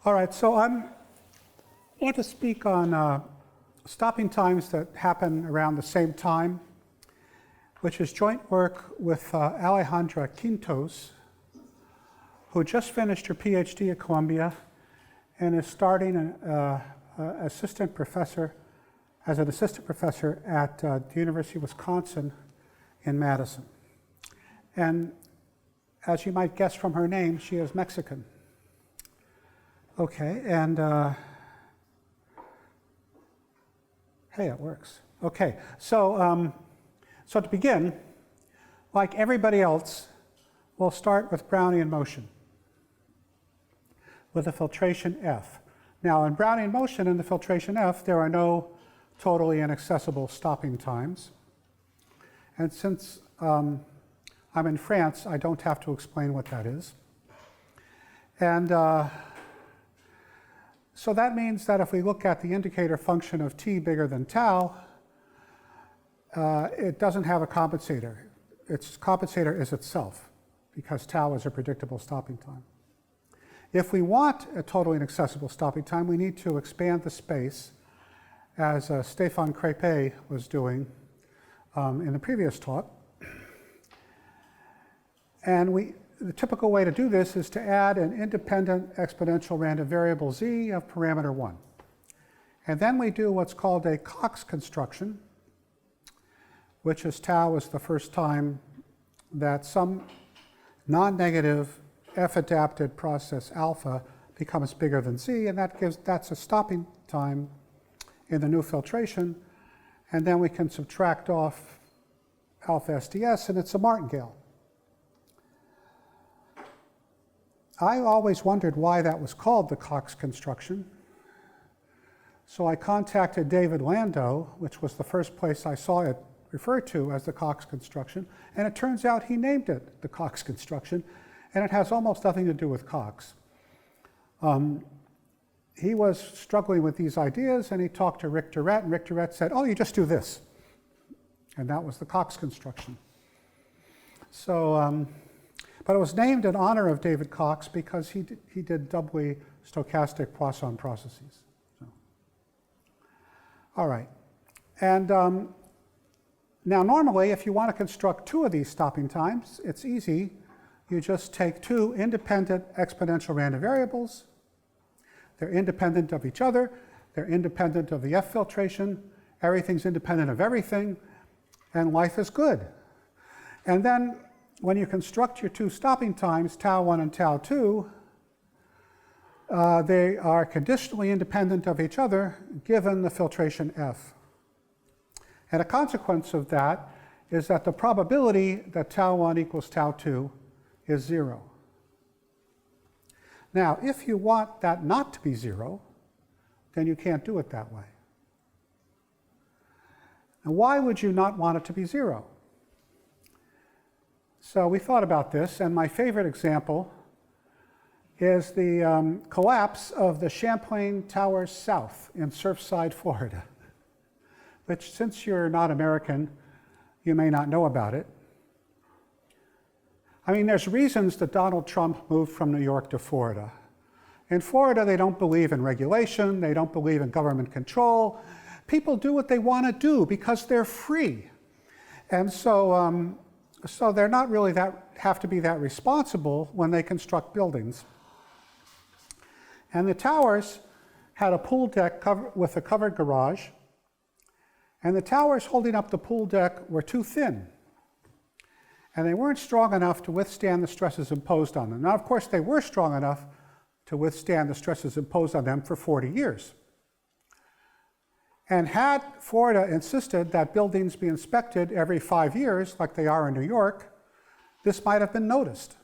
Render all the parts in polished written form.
All right, so I want to speak on stopping times that happen around the same time, which is joint work with Alejandra Quintos, who just finished her PhD at Columbia and is starting as an assistant professor at the University of Wisconsin in Madison. And as you might guess from her name, she is Mexican. Okay, and hey, it works. Okay, so to begin, like everybody else, we'll start with Brownian motion with the filtration F. Now, in Brownian motion in the filtration F, there are no totally inaccessible stopping times. And since I'm in France, I don't have to explain what that is. And so that means that if we look at the indicator function of t bigger than tau, it doesn't have a compensator. Its compensator is itself, because tau is a predictable stopping time. If we want a totally inaccessible stopping time, we need to expand the space, as Stéphane Crépé was doing in the previous talk. And the typical way to do this is to add an independent exponential random variable z of parameter 1. And then we do what's called a Cox construction, which is tau is the first time that some non-negative f-adapted process alpha becomes bigger than z, and that's a stopping time in the new filtration. And then we can subtract off alpha SDS, and it's a martingale. I always wondered why that was called the Cox construction. So I contacted David Landau, which was the first place I saw it referred to as the Cox construction, and it turns out he named it the Cox construction, and it has almost nothing to do with Cox. He was struggling with these ideas, and he talked to Rick Durrett, and Rick Durrett said, oh, you just do this. And that was the Cox construction. So, but it was named in honor of David Cox because he did doubly stochastic Poisson processes. So. All right. And now normally, if you want to construct two of these stopping times, it's easy. You just take two independent exponential random variables. They're independent of each other. They're independent of the F filtration. Everything's independent of everything, and life is good. And then when you construct your two stopping times, tau 1 and tau 2, they are conditionally independent of each other given the filtration F. And a consequence of that is that the probability that tau 1 equals tau 2 is 0. Now, if you want that not to be 0, then you can't do it that way. And why would you not want it to be 0? So we thought about this, and my favorite example is the collapse of the Champlain Towers South in Surfside, Florida, which, since you're not American, you may not know about it. I mean, there's reasons that Donald Trump moved from New York to Florida. In Florida, they don't believe in regulation. They don't believe in government control. People do what they want to do because they're free. And so, so they're not really have to be that responsible when they construct buildings. And the towers had a pool deck with a covered garage. And the towers holding up the pool deck were too thin. And they weren't strong enough to withstand the stresses imposed on them. Now, of course, they were strong enough to withstand the stresses imposed on them for 40 years. And had Florida insisted that buildings be inspected every 5 years, like they are in New York, this might have been noticed.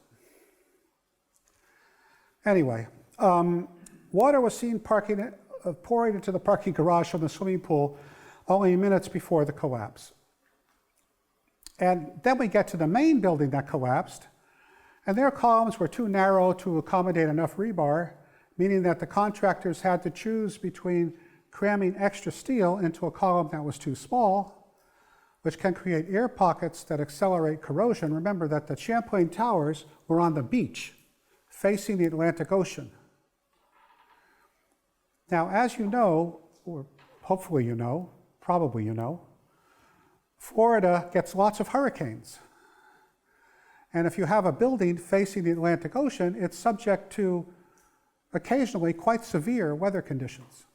Anyway, water was seen pouring into the parking garage from the swimming pool only minutes before the collapse. And then we get to the main building that collapsed, and their columns were too narrow to accommodate enough rebar, meaning that the contractors had to choose between cramming extra steel into a column that was too small, which can create air pockets that accelerate corrosion. Remember that the Champlain Towers were on the beach, facing the Atlantic Ocean. Now, as you know, or hopefully you know, probably you know, Florida gets lots of hurricanes. And if you have a building facing the Atlantic Ocean, it's subject to occasionally quite severe weather conditions.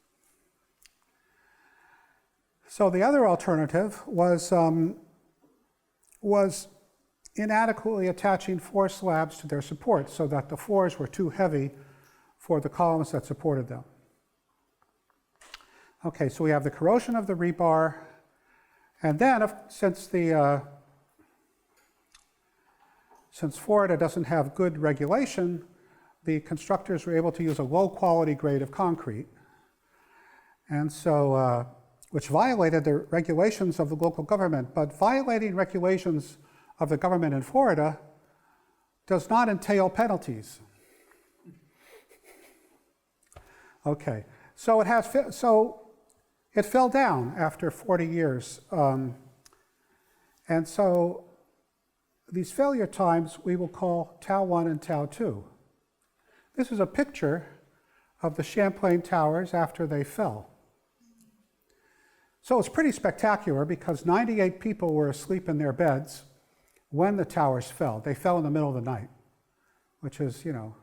So the other alternative was inadequately attaching floor slabs to their supports so that the floors were too heavy for the columns that supported them. Okay, so we have the corrosion of the rebar, and then since Florida doesn't have good regulation, the constructors were able to use a low quality grade of concrete, and so which violated the regulations of the local government. But violating regulations of the government in Florida does not entail penalties. Okay, so it fell down after 40 years, and so these failure times we will call Tau 1 and Tau 2. This is a picture of the Champlain Towers after they fell. So it's pretty spectacular because 98 people were asleep in their beds when the towers fell. They fell in the middle of the night, which is, you know,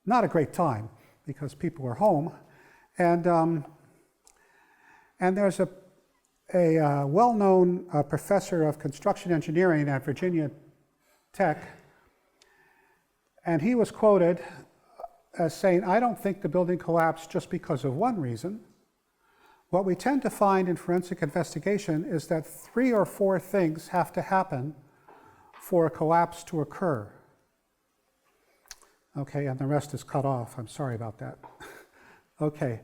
not a great time because people are home. And there's a well-known professor of construction engineering at Virginia Tech, and he was quoted as saying, "I don't think the building collapsed just because of one reason. What we tend to find in forensic investigation is that 3 or 4 things have to happen for a collapse to occur." Okay, and the rest is cut off. I'm sorry about that. Okay.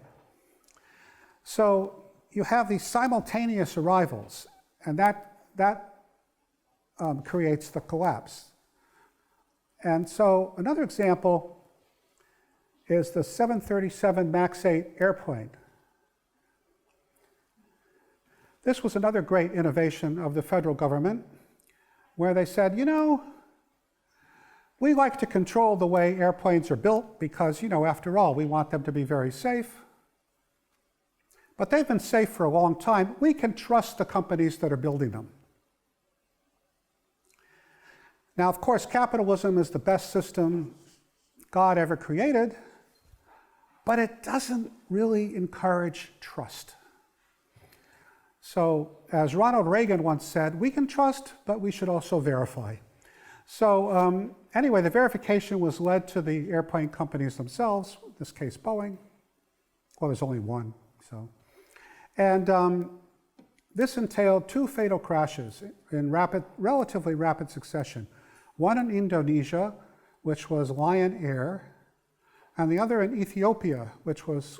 So you have these simultaneous arrivals, and that creates the collapse. And so another example is the 737 MAX 8 airplane. This was another great innovation of the federal government, where they said, you know, we like to control the way airplanes are built because, you know, after all, we want them to be very safe. But they've been safe for a long time. We can trust the companies that are building them. Now, of course, capitalism is the best system God ever created, but it doesn't really encourage trust. So, as Ronald Reagan once said, we can trust, but we should also verify. So, anyway, the verification was led to the airplane companies themselves, in this case Boeing. Well, there's only one, so. And this entailed 2 fatal crashes in relatively rapid succession. One in Indonesia, which was Lion Air, and the other in Ethiopia, which was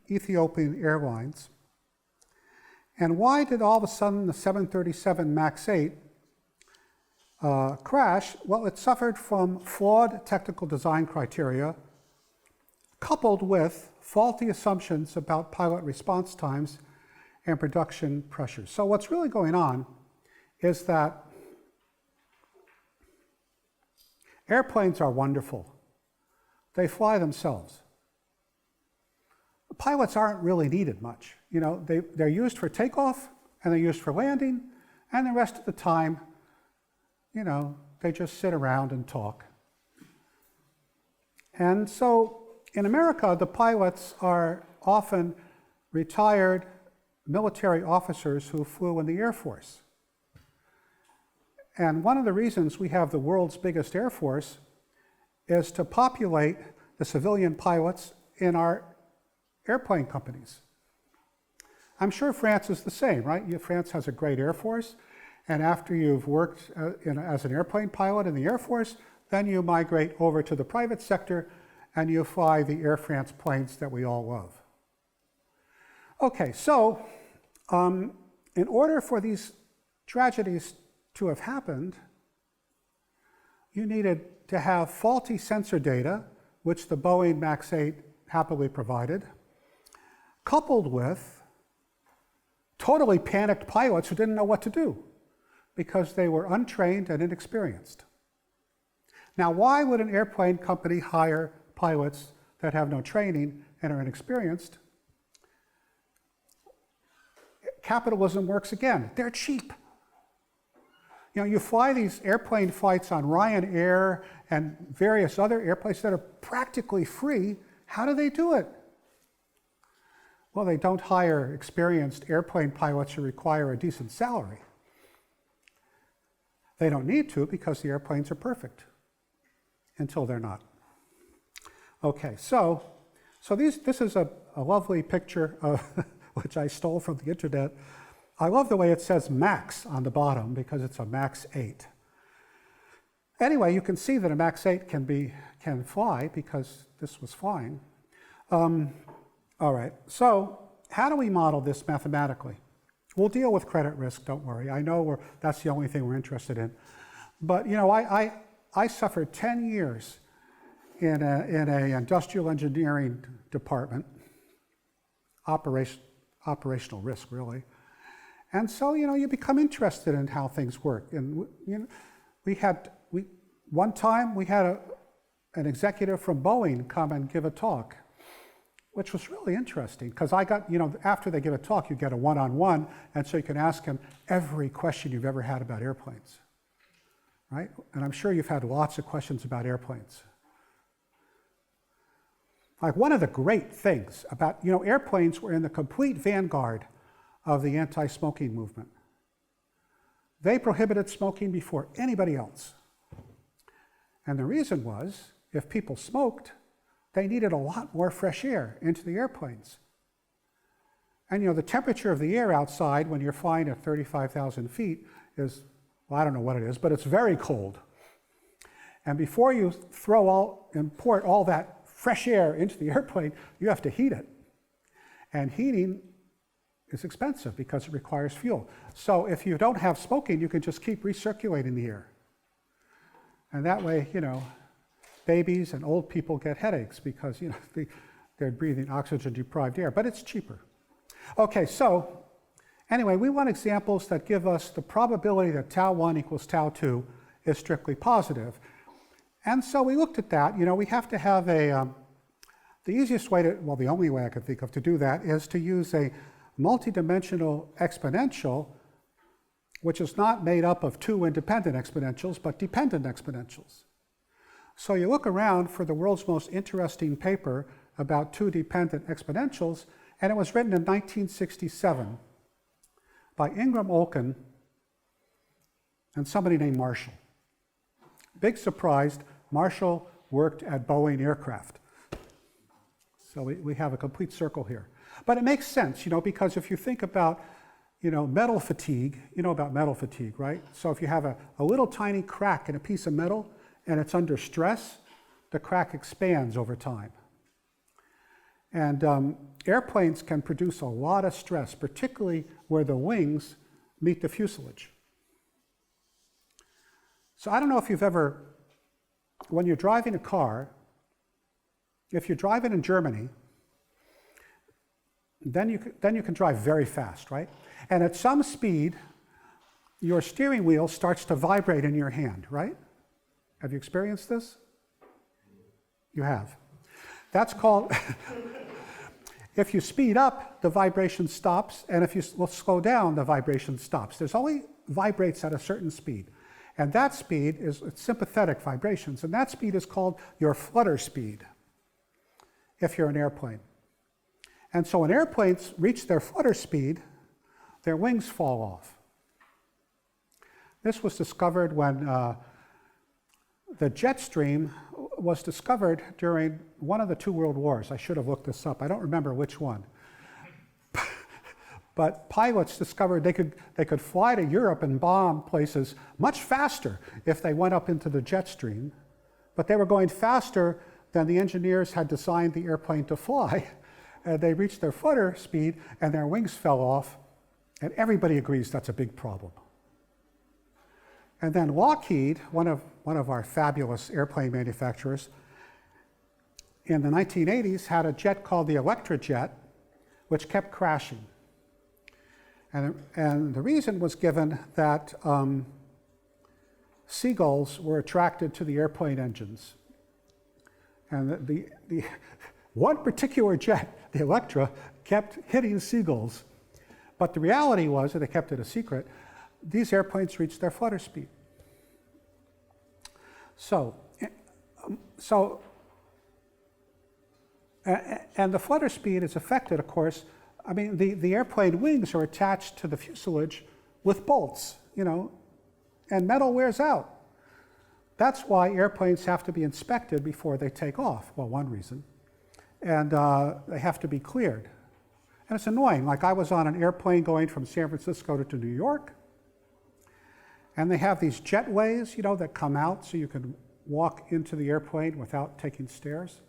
Ethiopian Airlines. And why did all of a sudden the 737 MAX 8 crash? Well, it suffered from flawed technical design criteria, coupled with faulty assumptions about pilot response times and production pressures. So what's really going on is that airplanes are wonderful. They fly themselves. Pilots aren't really needed much. You know, they're used for takeoff and they're used for landing, and the rest of the time, you know, they just sit around and talk. And so in America, the pilots are often retired military officers who flew in the Air Force. And one of the reasons we have the world's biggest Air Force is to populate the civilian pilots in our airplane companies. I'm sure France is the same, right? France has a great Air Force, and after you've worked as an airplane pilot in the Air Force, then you migrate over to the private sector and you fly the Air France planes that we all love. Okay, so in order for these tragedies to have happened, you needed to have faulty sensor data, which the Boeing MAX 8 happily provided, coupled with totally panicked pilots who didn't know what to do because they were untrained and inexperienced. Now, why would an airplane company hire pilots that have no training and are inexperienced, capitalism works again. They're cheap. You know, you fly these airplane flights on Ryanair and various other airplanes that are practically free. How do they do it? Well, they don't hire experienced airplane pilots who require a decent salary. They don't need to because the airplanes are perfect until they're not. Okay, so this is a lovely picture of which I stole from the internet. I love the way it says max on the bottom because it's a max 8. Anyway, you can see that a max 8 can fly because this was flying. All right, so how do we model this mathematically? We'll deal with credit risk, don't worry. I know that's the only thing we're interested in. But you know, I suffered 10 years in a industrial engineering department, operational risk really. And so, you know, you become interested in how things work. And you know, one time we had an executive from Boeing come and give a talk, which was really interesting because I got, you know, after they give a talk, you get a one-on-one, and so you can ask him every question you've ever had about airplanes, right? And I'm sure you've had lots of questions about airplanes. Like one of the great things about, you know, airplanes were in the complete vanguard of the anti-smoking movement. They prohibited smoking before anybody else. And the reason was, if people smoked, they needed a lot more fresh air into the airplanes. And you know, the temperature of the air outside when you're flying at 35,000 feet is, well, I don't know what it is, but it's very cold. And before you import all that fresh air into the airplane, you have to heat it. And heating is expensive because it requires fuel. So if you don't have smoking, you can just keep recirculating the air. And that way, you know, babies and old people get headaches because, you know, they're breathing oxygen-deprived air, but it's cheaper. Okay, so anyway, we want examples that give us the probability that tau 1 equals tau 2 is strictly positive. And so we looked at that. You know, we have to have the easiest way well, the only way I could think of to do that is to use a multidimensional exponential, which is not made up of two independent exponentials, but dependent exponentials. So you look around for the world's most interesting paper about two dependent exponentials, and it was written in 1967 by Ingram Olkin and somebody named Marshall. Big surprise, Marshall worked at Boeing Aircraft. So we have a complete circle here. But it makes sense, you know, because if you think about, you know, metal fatigue, you know about metal fatigue, right? So if you have a little tiny crack in a piece of metal and it's under stress, the crack expands over time. And airplanes can produce a lot of stress, particularly where the wings meet the fuselage. So I don't know if you've ever, when you're driving a car, if you're driving in Germany, then you can drive very fast, right? And at some speed, your steering wheel starts to vibrate in your hand, right? Have you experienced this? You have. That's called, if you speed up, the vibration stops, and if you slow down, the vibration stops. There's only vibrates at a certain speed. And that speed is sympathetic vibrations, and that speed is called your flutter speed, if you're an airplane. And so when airplanes reach their flutter speed, their wings fall off. This was discovered when the jet stream was discovered during one of the two world wars. I should have looked this up. I don't remember which one. But pilots discovered they could fly to Europe and bomb places much faster if they went up into the jet stream. But they were going faster than the engineers had designed the airplane to fly. And they reached their flutter speed and their wings fell off. And everybody agrees that's a big problem. And then Lockheed, one of our fabulous airplane manufacturers, in the 1980s had a jet called the Electrajet, which kept crashing. And the reason was given that seagulls were attracted to the airplane engines. And one particular jet, the Electra, kept hitting seagulls. But the reality was, and they kept it a secret, these airplanes reached their flutter speed. And the flutter speed is affected, of course. I mean, the airplane wings are attached to the fuselage with bolts, you know, and metal wears out. That's why airplanes have to be inspected before they take off. Well, one reason. And they have to be cleared. And it's annoying. Like, I was on an airplane going from San Francisco to New York, and they have these jetways, you know, that come out so you can walk into the airplane without taking stairs.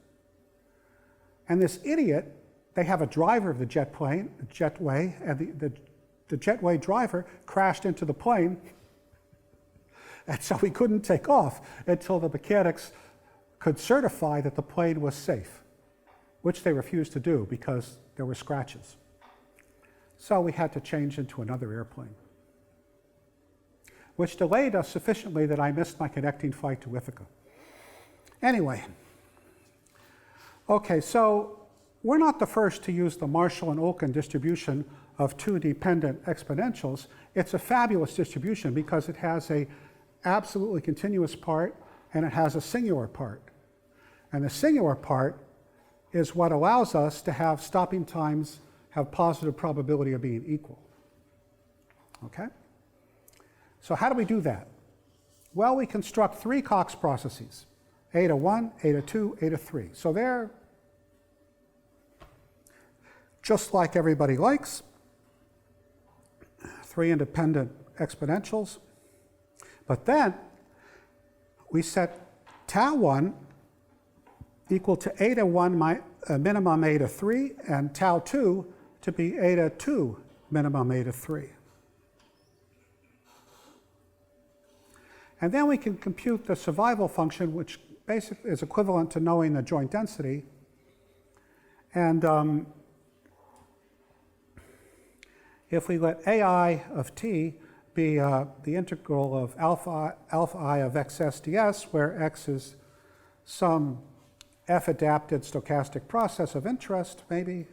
And this idiot, they have a driver of the jetway, and the jetway driver crashed into the plane, and so we couldn't take off until the mechanics could certify that the plane was safe, which they refused to do because there were scratches. So we had to change into another airplane, which delayed us sufficiently that I missed my connecting flight to Ithaca. Anyway, okay, so we're not the first to use the Marshall and Olkin distribution of two dependent exponentials. It's a fabulous distribution because it has an absolutely continuous part and it has a singular part. And the singular part is what allows us to have stopping times have positive probability of being equal. Okay? So how do we do that? Well, we construct three Cox processes, eta 1, eta 2, eta 3. So they're just like everybody likes, three independent exponentials. But then we set tau 1 equal to eta 1 minimum eta 3 and tau 2 to be eta 2 minimum eta 3. And then we can compute the survival function, which basically is equivalent to knowing the joint density. And if we let ai of t be the integral of alpha I of xs ds, where x is some f-adapted stochastic process of interest, maybe.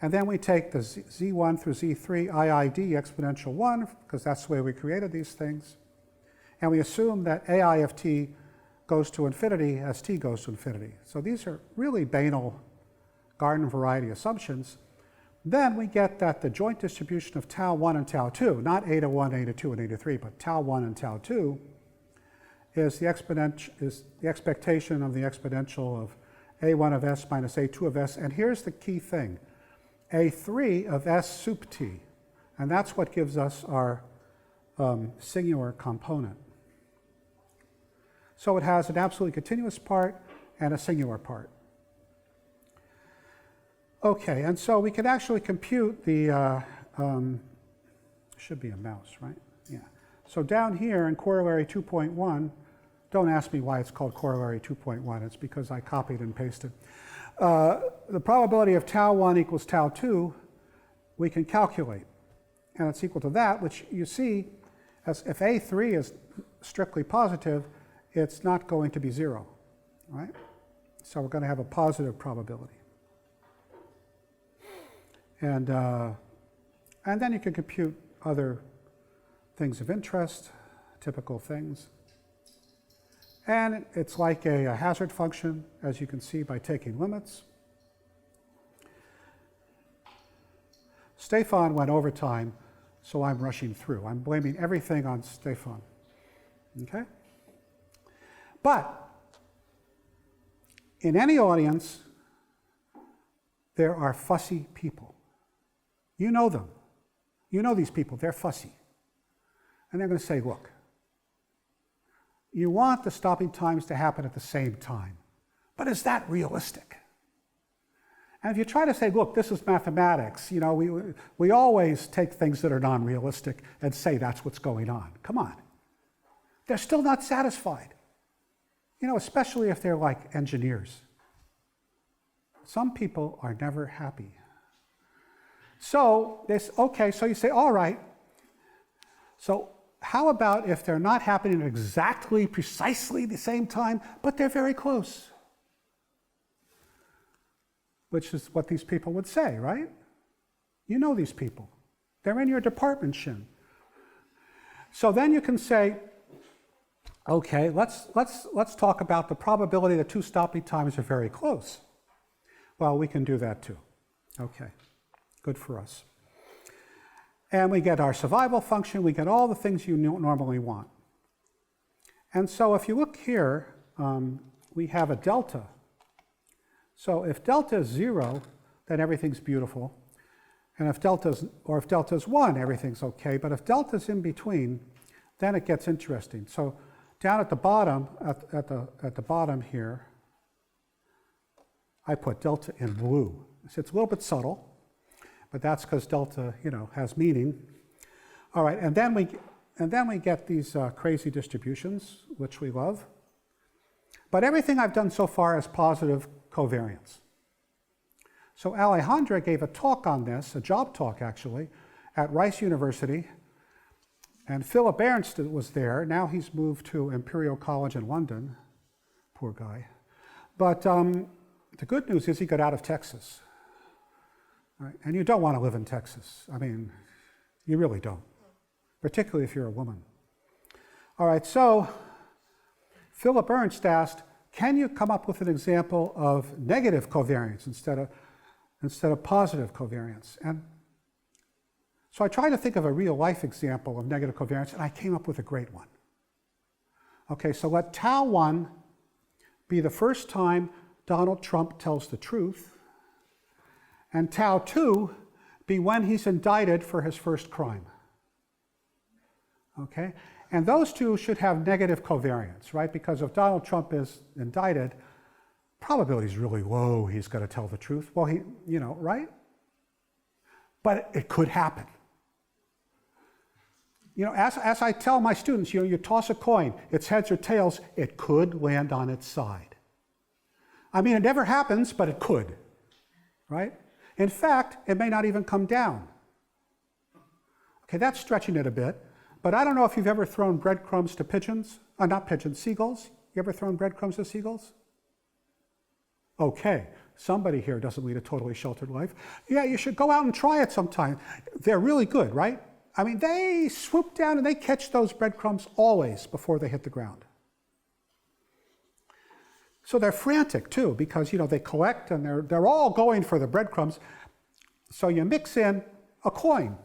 And then we take the z1 through z3 iid exponential 1, because that's the way we created these things. And we assume that ai of t goes to infinity as t goes to infinity. So these are really banal garden variety assumptions. Then we get that the joint distribution of tau 1 and tau 2, not eta 1, eta 2, and eta 3, but tau 1 and tau 2, is the expectation of the exponential of a1 of s minus a2 of s. And here's the key thing, a3 of s sup t. And that's what gives us our singular component. So it has an absolutely continuous part and a singular part. Okay, and so we can actually compute the, should be a mouse, right? Yeah. So down here in corollary 2.1, don't ask me why it's called corollary 2.1, it's because I copied and pasted. The probability of tau 1 equals tau 2, we can calculate. And it's equal to that, which you see, as if A3 is strictly positive, it's not going to be 0, right? So we're going to have a positive probability. And then you can compute other things of interest, typical things. And it's like a hazard function, as you can see by taking limits. Stefan went overtime, so I'm rushing through. I'm blaming everything on Stefan. Okay? But in any audience, there are fussy people. You know them. You know these people. They're fussy. And they're going to say, look, you want the stopping times to happen at the same time, but is that realistic? And if you try to say, look, this is mathematics, you know, we always take things that are non-realistic and say that's what's going on. Come on. They're still not satisfied. You know, especially if they're like engineers. Some people are never happy. So, okay, so you say, all right, so how about if they're not happening at exactly, precisely the same time, but they're very close? which is what these people would say, right? You know these people. They're in your department, Shin. So then you can say, okay, let's talk about the probability that two stopping times are very close. Well, we can do that too. Okay, good for us. And we get our survival function, we get all the things you normally want. And so if you look here, we have a delta. So if delta is 0, then everything's beautiful. And if delta is 1, everything's okay. But if delta is in between, then it gets interesting. So down at the bottom, at the bottom here, I put delta in blue. So it's a little bit subtle, but that's because delta, has meaning. All right, and then we get these crazy distributions, which we love. But everything I've done so far is positive covariance. So Alejandra gave a talk on this, a job talk actually, at Rice University. And Philip Ernst was there. Now he's moved to Imperial College in London. Poor guy. But the good news is he got out of Texas. Right? And you don't want to live in Texas. I mean, you really don't, particularly if you're a woman. All right, so Philip Ernst asked, can you come up with an example of negative covariance instead of positive covariance? And so I tried to think of a real-life example of negative covariance, and I came up with a great one. Okay, so let tau 1 be the first time Donald Trump tells the truth, and tau 2 be when he's indicted for his first crime. Okay? And those two should have negative covariance, right? Because if Donald Trump is indicted, probability is really low he's going to tell the truth. Well, right? But it could happen. As I tell my students, you toss a coin, it's heads or tails, it could land on its side. I mean, it never happens, but it could, right? In fact, it may not even come down. Okay, that's stretching it a bit, but I don't know if you've ever thrown breadcrumbs to pigeons, not pigeons, seagulls. You ever thrown breadcrumbs to seagulls? Okay, somebody here doesn't lead a totally sheltered life. Yeah, you should go out and try it sometime. They're really good, right? I mean, they swoop down and they catch those breadcrumbs always before they hit the ground. So they're frantic too, because they collect and they're all going for the breadcrumbs. So you mix in a coin,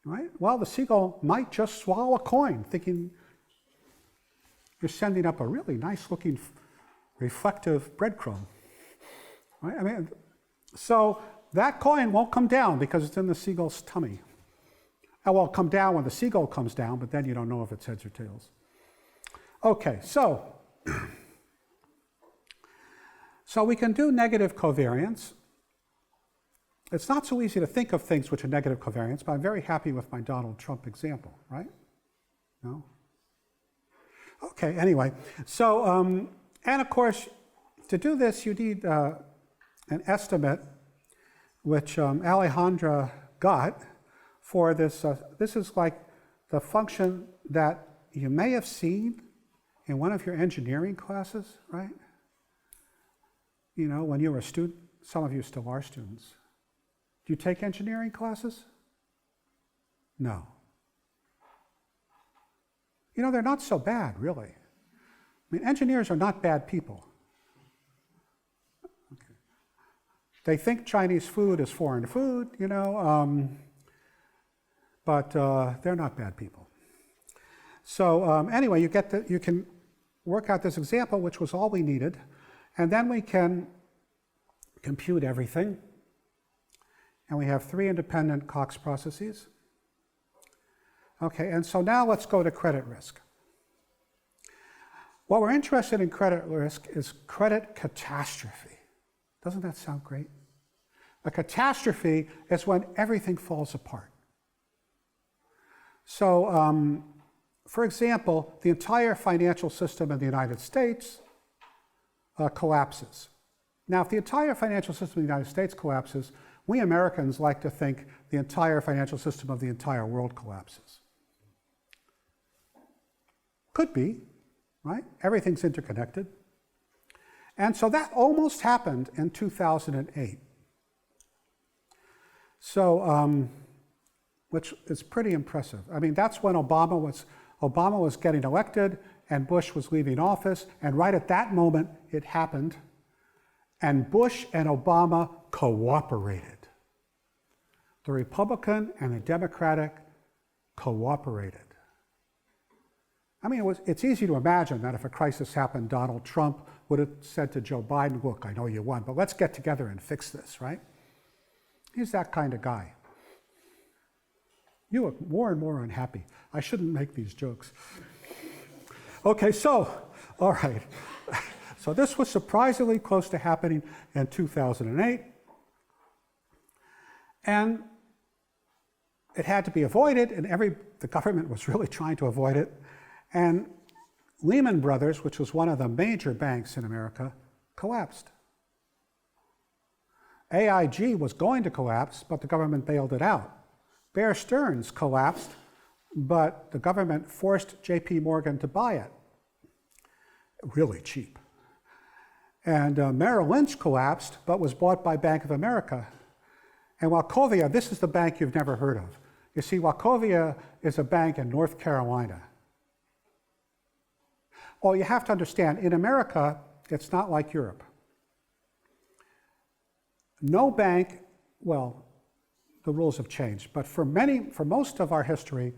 right? Well, the seagull might just swallow a coin, thinking you're sending up a really nice-looking, reflective breadcrumb, right? I mean, so that coin won't come down because it's in the seagull's tummy. It will come down when the seagull comes down, but then you don't know if it's heads or tails. Okay, so we can do negative covariance. It's not so easy to think of things which are negative covariance, but I'm very happy with my Donald Trump example, right? No? Okay, anyway. So, and of course, to do this, you need an estimate, which Alejandra got for this. This is like the function that you may have seen in one of your engineering classes, right? When you were a student, some of you still are students. Do you take engineering classes? No. They're not so bad, really. I mean, engineers are not bad people. Okay. They think Chinese food is foreign food, but they're not bad people. So anyway, you can work out this example, which was all we needed, and then we can compute everything. And we have 3 independent Cox processes. Okay, and so now let's go to credit risk. What we're interested in credit risk is credit catastrophe. Doesn't that sound great? A catastrophe is when everything falls apart. So, for example, the entire financial system in the United States collapses. Now, if the entire financial system in the United States collapses, we Americans like to think the entire financial system of the entire world collapses. Could be, right? Everything's interconnected. And so that almost happened in 2008. So, which is pretty impressive. I mean, that's when Obama was getting elected and Bush was leaving office, and right at that moment it happened, and Bush and Obama cooperated. The Republican and the Democratic cooperated. I mean, it's easy to imagine that if a crisis happened, Donald Trump would have said to Joe Biden, look, I know you won, but let's get together and fix this, right? He's that kind of guy. You look more and more unhappy. I shouldn't make these jokes. Okay, so, all right. So this was surprisingly close to happening in 2008. And it had to be avoided, and the government was really trying to avoid it. And Lehman Brothers, which was one of the major banks in America, collapsed. AIG was going to collapse, but the government bailed it out. Bear Stearns collapsed, but the government forced JP Morgan to buy it. Really cheap. And Merrill Lynch collapsed, but was bought by Bank of America. And Wachovia, this is the bank you've never heard of. You see, Wachovia is a bank in North Carolina. Well, you have to understand, in America, it's not like Europe. No bank, well, the rules have changed, but for most of our history,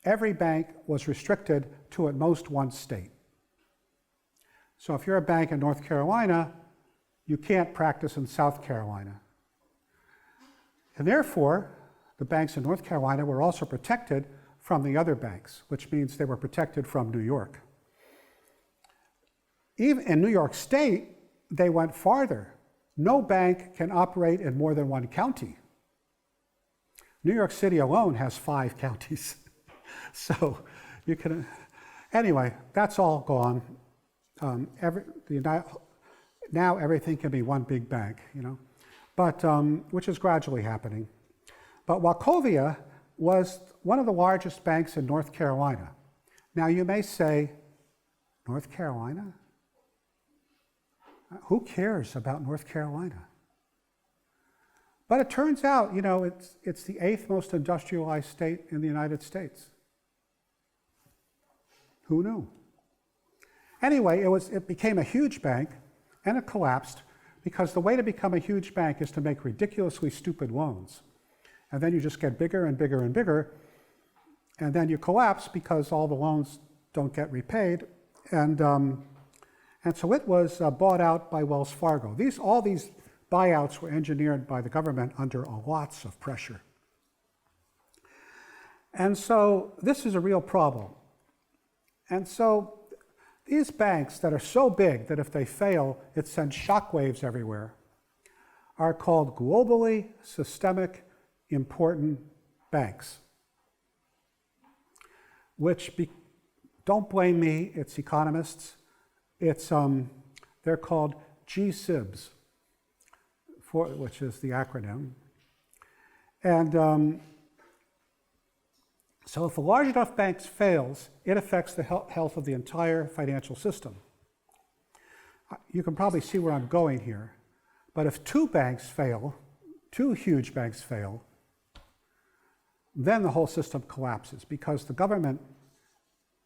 every bank was restricted to at most one state. So if you're a bank in North Carolina, you can't practice in South Carolina. And therefore, the banks in North Carolina were also protected from the other banks, which means they were protected from New York. Even in New York State, they went farther. No bank can operate in more than one county. New York City alone has 5 counties. So you can, anyway, that's all gone. Now everything can be one big bank, but which is gradually happening. But Wachovia was one of the largest banks in North Carolina. Now you may say, North Carolina? Who cares about North Carolina? But it turns out, it's the 8th most industrialized state in the United States. Who knew? Anyway, it became a huge bank, and it collapsed, because the way to become a huge bank is to make ridiculously stupid loans. And then you just get bigger and bigger and bigger, and then you collapse because all the loans don't get repaid. And so it was bought out by Wells Fargo. All these buyouts were engineered by the government under lots of pressure. And so this is a real problem. And so these banks that are so big that if they fail, it sends shockwaves everywhere, are called globally systemic important banks, which, don't blame me, it's economists. They're called GSIBs, which is the acronym. And so if a large enough bank fails, it affects the health of the entire financial system. You can probably see where I'm going here. But if 2 banks fail, 2 huge banks fail, then the whole system collapses, because the government,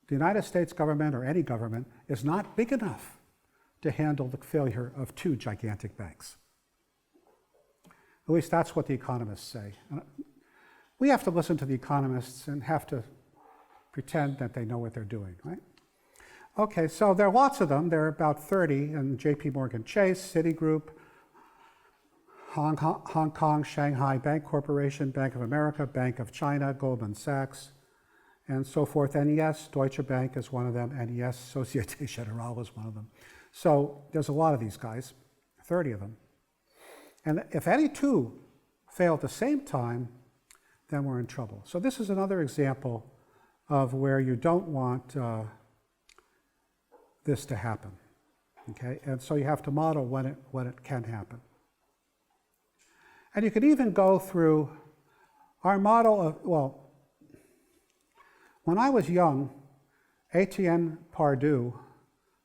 the United States government or any government, is not big enough to handle the failure of 2 gigantic banks. At least that's what the economists say. We have to listen to the economists and have to pretend that they know what they're doing, right? Okay, so there are lots of them. There are about 30 in JP Morgan Chase, Citigroup, Hong Kong, Shanghai Bank Corporation, Bank of America, Bank of China, Goldman Sachs, and so forth. NES, Deutsche Bank is one of them. NES, Societe Generale is one of them. So there's a lot of these guys, 30 of them. And if any 2 fail at the same time, then we're in trouble. So this is another example of where you don't want this to happen, okay? And so you have to model when it can happen. And you could even go through our model of, well, when I was young, Etienne Pardue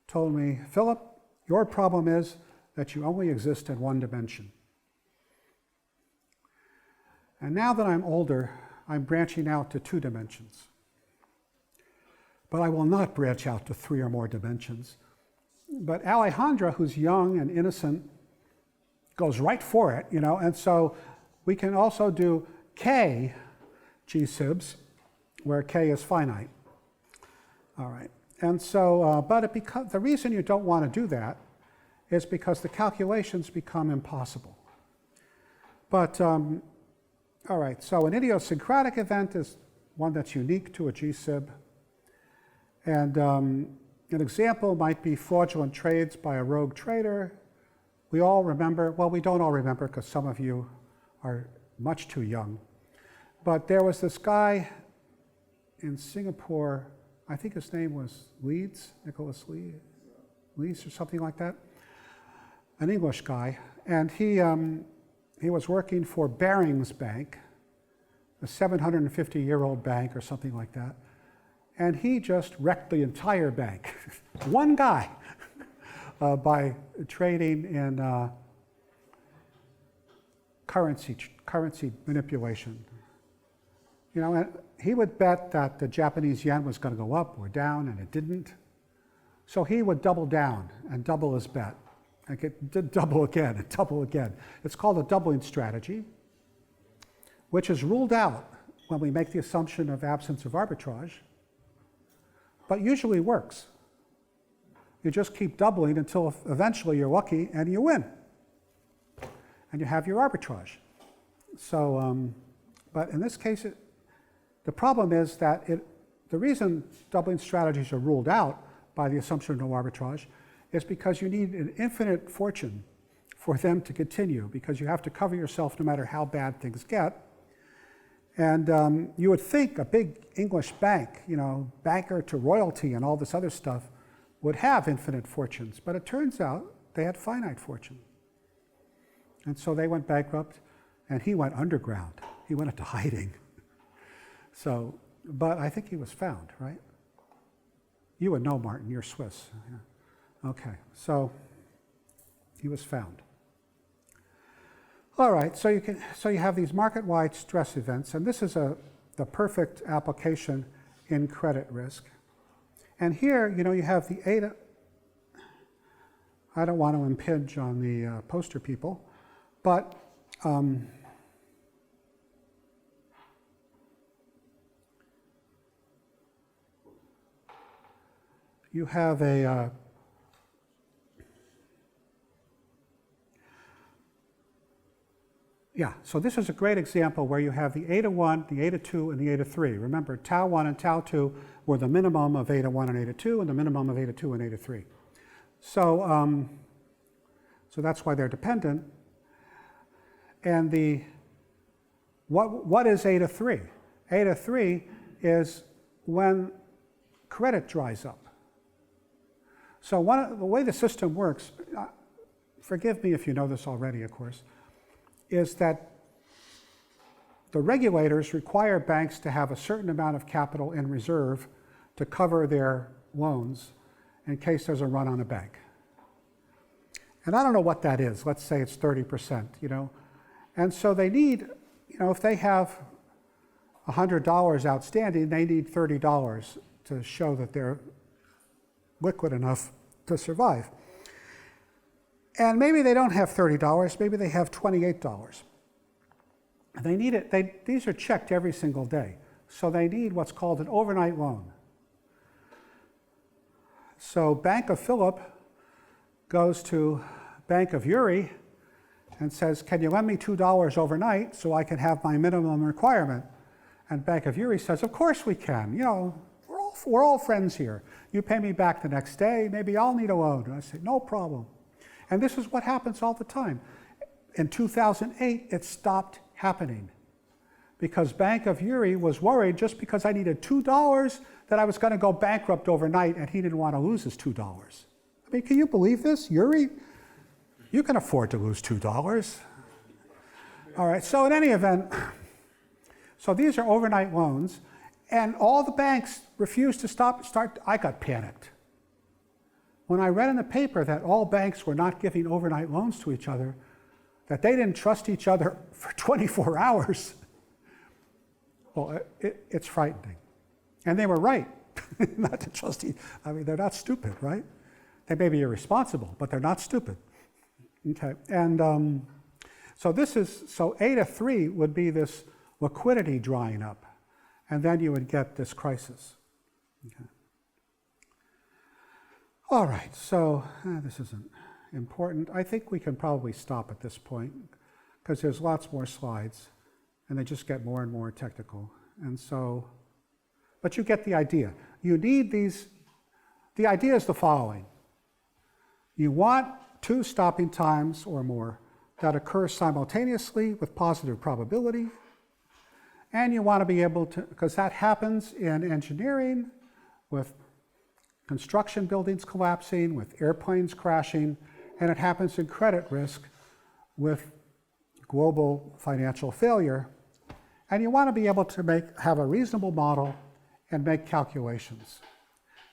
told me, Philip, Your problem is that you only exist in one dimension. And now that I'm older, I'm branching out to 2 dimensions. But I will not branch out to 3 or more dimensions. But Alejandra, who's young and innocent, goes right for it, and so we can also do K G-sibs, where K is finite. All right, and so, but the reason you don't want to do that is because the calculations become impossible. But, all right, so an idiosyncratic event is one that's unique to a G-sib. And an example might be fraudulent trades by a rogue trader. We all remember, well, we don't all remember because some of you are much too young. But there was this guy in Singapore, I think his name was Nicholas Leeds or something like that, an English guy. And he was working for Barings Bank, a 750-year-old bank or something like that. And he just wrecked the entire bank, one guy, by trading in currency manipulation. And he would bet that the Japanese yen was going to go up or down, and it didn't. So he would double down and double his bet, and get double again and double again. It's called a doubling strategy, which is ruled out when we make the assumption of absence of arbitrage, but usually works. You just keep doubling until eventually you're lucky and you win. And you have your arbitrage. So, but in this case, the problem is that the reason doubling strategies are ruled out by the assumption of no arbitrage is because you need an infinite fortune for them to continue, because you have to cover yourself no matter how bad things get. And you would think a big English bank, banker to royalty and all this other stuff, would have infinite fortunes, but it turns out they had finite fortune. And so they went bankrupt, and he went underground. He went into hiding. So, but I think he was found, right? You would know, Martin, you're Swiss. Yeah. Okay, so he was found. All right, so you have these market-wide stress events, and this is the perfect application in credit risk. And here, you have the eta. I don't want to impinge on the poster people, but you have a so this is a great example where you have the eta 1, the eta 2, and the eta 3. Remember, tau 1 and tau 2 were the minimum of eta 1 and eta 2, and the minimum of eta 2 and eta 3. So, so that's why they're dependent. And what is eta 3? Eta 3 is when credit dries up. So the way the system works, forgive me if you know this already, of course, is that the regulators require banks to have a certain amount of capital in reserve to cover their loans in case there's a run on a bank. And I don't know what that is. Let's say it's 30%, And so they need, if they have $100 outstanding, they need $30 to show that they're liquid enough to survive. And maybe they don't have $30, maybe they have $28. They need it, these are checked every single day. So they need what's called an overnight loan. So Bank of Philip goes to Bank of Uri and says, can you lend me $2 overnight so I can have my minimum requirement? And Bank of Uri says, of course we can. We're all friends here. You pay me back the next day, maybe I'll need a loan. And I say, no problem. And this is what happens all the time. In 2008, it stopped happening because Bank of Uri was worried just because I needed $2 that I was going to go bankrupt overnight, and he didn't want to lose his $2. I mean, can you believe this? Uri, you can afford to lose $2. All right, so in any event, so these are overnight loans, and all the banks refused to start. I got panicked. when I read in the paper that all banks were not giving overnight loans to each other, that they didn't trust each other for 24 hours, well, it's frightening. And they were right not to trust each other. I mean, they're not stupid, right? They may be irresponsible, but they're not stupid. Okay, and so eta 3 would be this liquidity drying up, and then you would get this crisis. Okay. All right, so this isn't important. I think we can probably stop at this point because there's lots more slides and they just get more and more technical. And so, but you get the idea. You need these, the idea is the following. You want 2 stopping times or more that occur simultaneously with positive probability, and you want to be able to, because that happens in engineering with construction buildings collapsing, with airplanes crashing, and it happens in credit risk with global financial failure. And you want to be able to have a reasonable model and make calculations.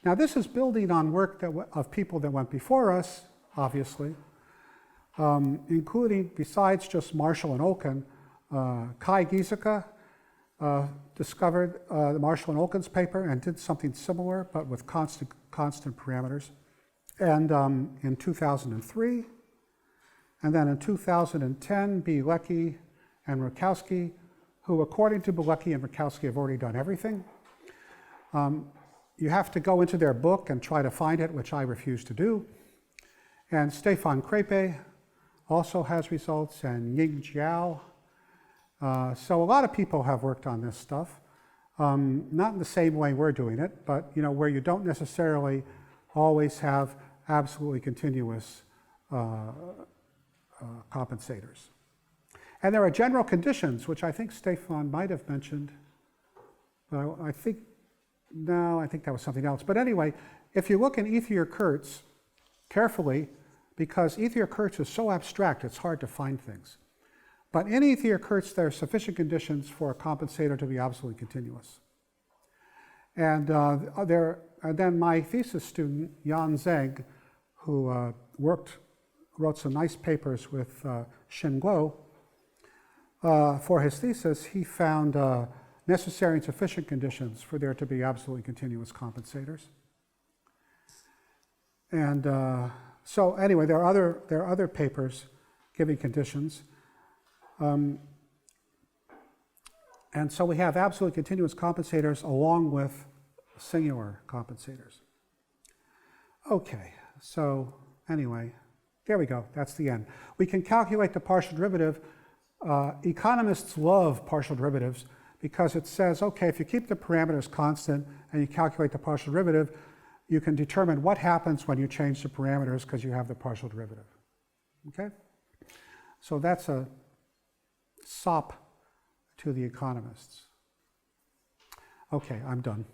Now this is building on work of people that went before us, obviously, including, besides just Marshall and Olkin, Kai Giesecke discovered the Marshall and Olkin's paper and did something similar, but with constant parameters. And in 2003, and then in 2010, Bielecki and Rakowski, who according to Bielecki and Rakowski have already done everything. You have to go into their book and try to find it, which I refuse to do. And Stefan Krepe also has results, and Ying Jiao. So a lot of people have worked on this stuff. Not in the same way we're doing it, but where you don't necessarily always have absolutely continuous compensators. And there are general conditions, which I think Stefan might have mentioned, but I think that was something else. But anyway, if you look in Ethier-Kurtz carefully, because Ethier-Kurtz is so abstract, it's hard to find things. But in Ethier-Kurtz, there are sufficient conditions for a compensator to be absolutely continuous. And then my thesis student, Yan Zeng, who wrote some nice papers with Xin Guo, for his thesis, he found necessary and sufficient conditions for there to be absolutely continuous compensators. And so anyway, there are other papers giving conditions. And so we have absolutely continuous compensators along with singular compensators. Okay, so anyway, there we go, that's the end. We can calculate the partial derivative. Economists love partial derivatives because it says, okay, if you keep the parameters constant and you calculate the partial derivative, you can determine what happens when you change the parameters because you have the partial derivative. Okay? So that's a sop to the economists. Okay, I'm done.